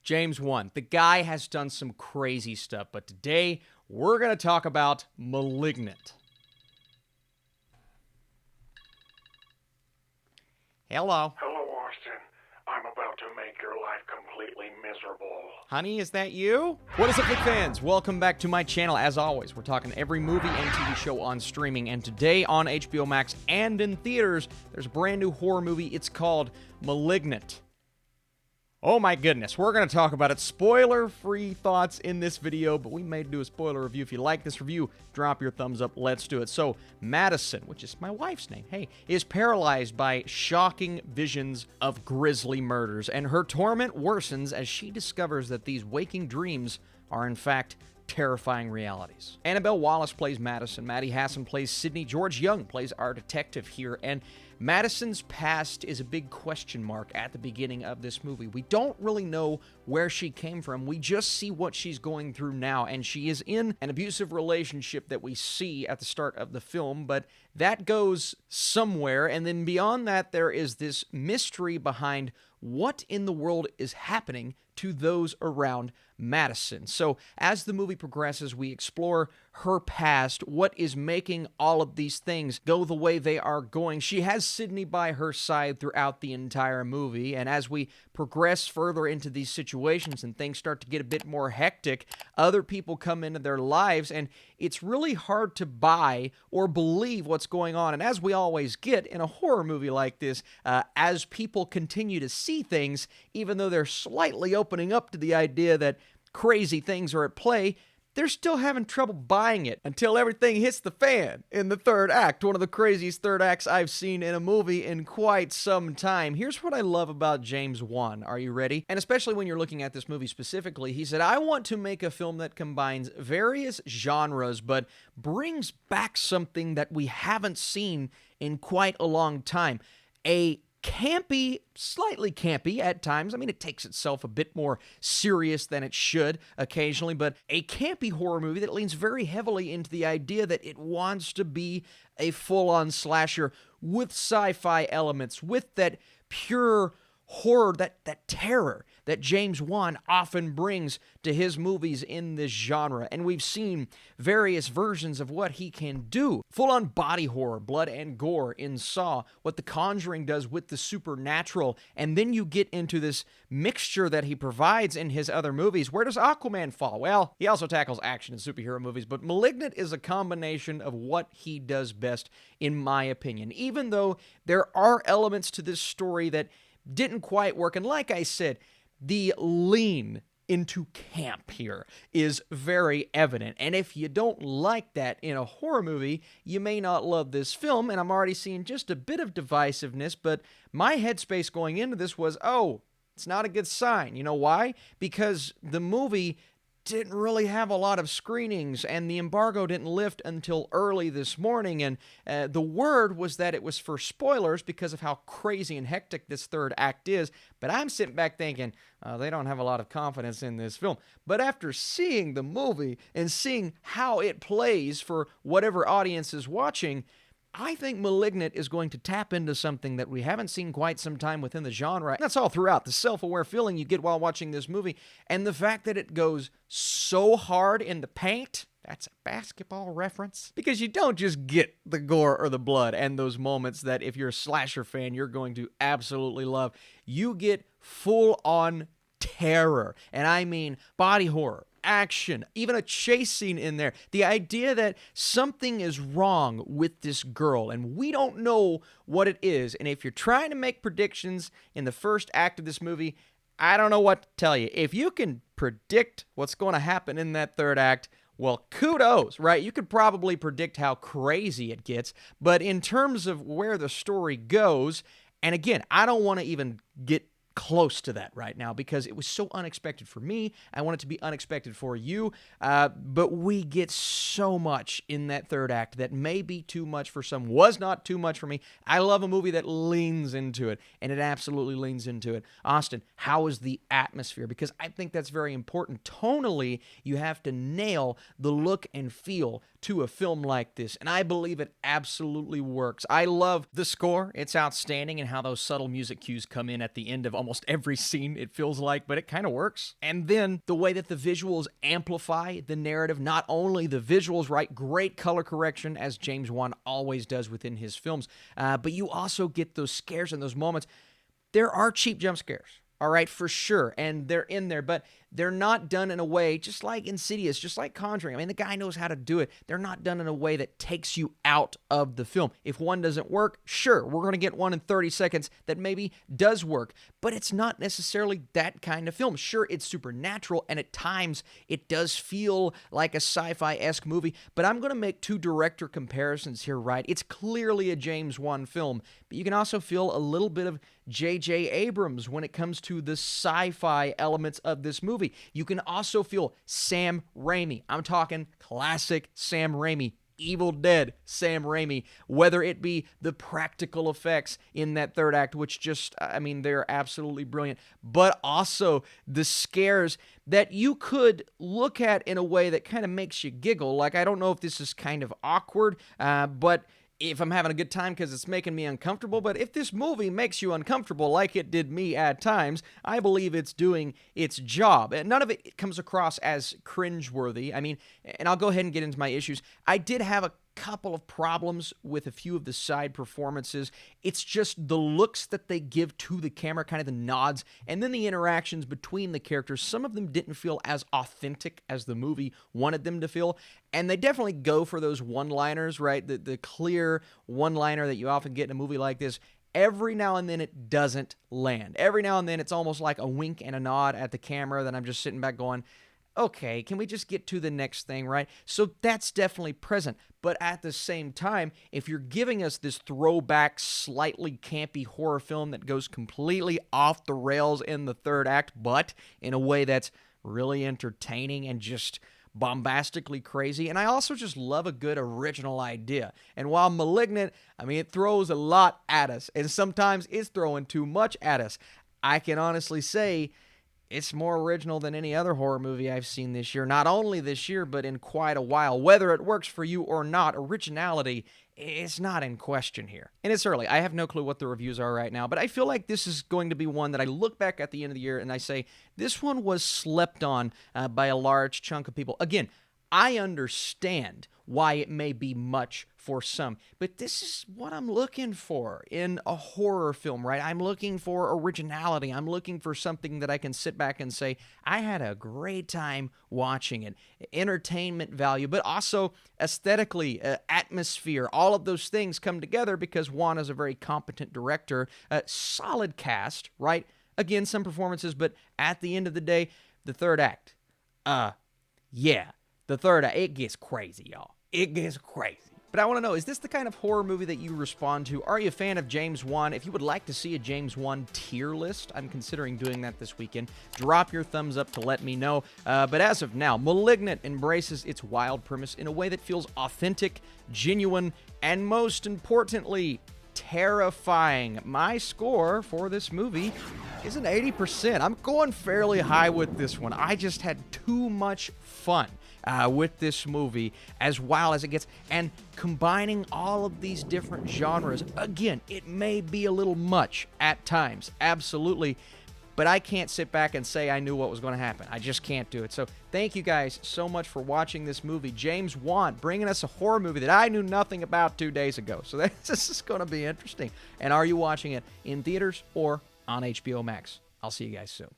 James Wan. The guy has done some crazy stuff, but today we're going to talk about Malignant. Hello. Hello, Austin. I'm about to make your life completely miserable. Honey, is that you? What is up, Flick fans? Welcome back to my channel. As always, we're talking every movie and TV show on streaming, and today on HBO Max and in theaters, there's a brand new horror movie. It's called Malignant. Oh my goodness, we're going to talk about it. Spoiler-free thoughts in this video, but we may do a spoiler review. If you like this review, drop your thumbs up. Let's do it. So, Madison, which is my wife's name, is paralyzed by shocking visions of grisly murders, and her torment worsens as she discovers that these waking dreams are, in fact, terrifying realities. Annabelle Wallis plays Madison. Maddie Hassan plays Sydney. George Young plays our detective here, and Madison's past is a big question mark at the beginning of this movie. We don't really know where she came from. We just see what she's going through now, and she is in an abusive relationship that we see at the start of the film, but that goes somewhere, and then beyond that, there is this mystery behind what in the world is happening to those around Madison. So as the movie progresses, we explore her past, what is making all of these things go the way they are going. She has Sydney by her side throughout the entire movie, and as we progress further into these situations and things start to get a bit more hectic, other people come into their lives, and it's really hard to buy or believe what's going on. And as we always get in a horror movie like this, as people continue to see things, even though they're slightly opening up to the idea that crazy things are at play, they're still having trouble buying it until everything hits the fan in the third act. One of the craziest third acts I've seen in a movie in quite some time. Here's what I love about James Wan. Are you ready? And especially when you're looking at this movie specifically, he said, I want to make a film that combines various genres but brings back something that we haven't seen in quite a long time. A campy, slightly campy at times. I mean, it takes itself a bit more serious than it should occasionally, but a campy horror movie that leans very heavily into the idea that it wants to be a full-on slasher with sci-fi elements, with that pure horror, that terror that James Wan often brings to his movies in this genre. And we've seen various versions of what he can do. Full-on body horror, blood and gore in Saw, what The Conjuring does with the supernatural, and then you get into this mixture that he provides in his other movies. Where does Aquaman fall? Well, he also tackles action in superhero movies, but Malignant is a combination of what he does best, in my opinion. Even though there are elements to this story that didn't quite work, and like I said, the lean into camp here is very evident, and if you don't like that in a horror movie, you may not love this film. And I'm already seeing just a bit of divisiveness, but my headspace going into this was, oh, it's not a good sign. You know why? Because the movie didn't really have a lot of screenings, and the embargo didn't lift until early this morning, and the word was that it was for spoilers because of how crazy and hectic this third act is. But I'm sitting back thinking, they don't have a lot of confidence in this film. But after seeing the movie and seeing how it plays for whatever audience is watching, I think Malignant is going to tap into something that we haven't seen quite some time within the genre. That's all throughout. The self-aware feeling you get while watching this movie, and the fact that it goes so hard in the paint. That's a basketball reference. Because you don't just get the gore or the blood and those moments that if you're a slasher fan, you're going to absolutely love. You get full-on terror. And I mean body horror, action, even a chase scene in there. The idea that something is wrong with this girl, and we don't know what it is. And if you're trying to make predictions in the first act of this movie, I don't know what to tell you. If you can predict what's going to happen in that third act, well, kudos, right? You could probably predict how crazy it gets, but in terms of where the story goes, and again, I don't want to even get close to that right now because it was so unexpected for me. I want it to be unexpected for you, but we get so much in that third act that may be too much for some, was not too much for me. I love a movie that leans into it, and it absolutely leans into it. Austin, how is the atmosphere? Because I think that's very important. Tonally, you have to nail the look and feel to a film like this, and I believe it absolutely works. I love the score. It's outstanding, and how those subtle music cues come in at the end of almost almost every scene, it feels like, but it kind of works. And then the way that the visuals amplify the narrative, not only the visuals, right? Great color correction, as James Wan always does within his films, but you also get those scares and those moments. There are cheap jump scares, all right, for sure, and they're in there, but they're not done in a way, just like Insidious, just like Conjuring. I mean, the guy knows how to do it. They're not done in a way that takes you out of the film. If one doesn't work, sure, we're going to get one in 30 seconds that maybe does work, but it's not necessarily that kind of film. Sure, it's supernatural, and at times it does feel like a sci-fi-esque movie, but I'm going to make two director comparisons here, right? It's clearly a James Wan film, but you can also feel a little bit of J.J. Abrams when it comes to the sci-fi elements of this movie. You can also feel Sam Raimi. I'm talking classic Sam Raimi, Evil Dead Sam Raimi, whether it be the practical effects in that third act, which just, I mean, they're absolutely brilliant, but also the scares that you could look at in a way that kind of makes you giggle. Like, I don't know if this is kind of awkward, but if I'm having a good time because it's making me uncomfortable, but if this movie makes you uncomfortable like it did me at times, I believe it's doing its job. And none of it comes across as cringeworthy. I mean, and I'll go ahead and get into my issues. I did have a couple of problems with a few of the side performances. It's just the looks that they give to the camera, kind of the nods, and then the interactions between the characters. Some of them didn't feel as authentic as the movie wanted them to feel, and they definitely go for those one-liners, right? The clear one-liner that you often get in a movie like this. Every now and then it doesn't land. Every now and then it's almost like a wink and a nod at the camera that I'm just sitting back going, okay, can we just get to the next thing, right? So that's definitely present. But at the same time, if you're giving us this throwback, slightly campy horror film that goes completely off the rails in the third act, but in a way that's really entertaining and just bombastically crazy, and I also just love a good original idea. And while Malignant, I mean, it throws a lot at us, and sometimes it's throwing too much at us, I can honestly say it's more original than any other horror movie I've seen this year. Not only this year, but in quite a while. Whether it works for you or not, originality is not in question here. And it's early. I have no clue what the reviews are right now, but I feel like this is going to be one that I look back at the end of the year and I say, this one was slept on by a large chunk of people. Again, I understand why it may be much for some, but this is what I'm looking for in a horror film, right? I'm looking for originality. I'm looking for something that I can sit back and say, I had a great time watching it. Entertainment value, but also aesthetically, atmosphere, all of those things come together because Wan is a very competent director, solid cast, right? Again, some performances, but at the end of the day, the third act, yeah. The third act, it gets crazy, y'all. It gets crazy. But I want to know, is this the kind of horror movie that you respond to? Are you a fan of James Wan? If you would like to see a James Wan tier list, I'm considering doing that this weekend. Drop your thumbs up to let me know. But as of now, Malignant embraces its wild premise in a way that feels authentic, genuine, and most importantly, terrifying. My score for this movie is an 80%. I'm going fairly high with this one. I just had too much fun with this movie, as wild as it gets, and combining all of these different genres. Again, it may be a little much at times, absolutely, but I can't sit back and say I knew what was going to happen. I just can't do it. So thank you guys so much for watching this movie. James Wan bringing us a horror movie that I knew nothing about 2 days ago. So this is going to be interesting. And are you watching it in theaters or on HBO Max? I'll see you guys soon.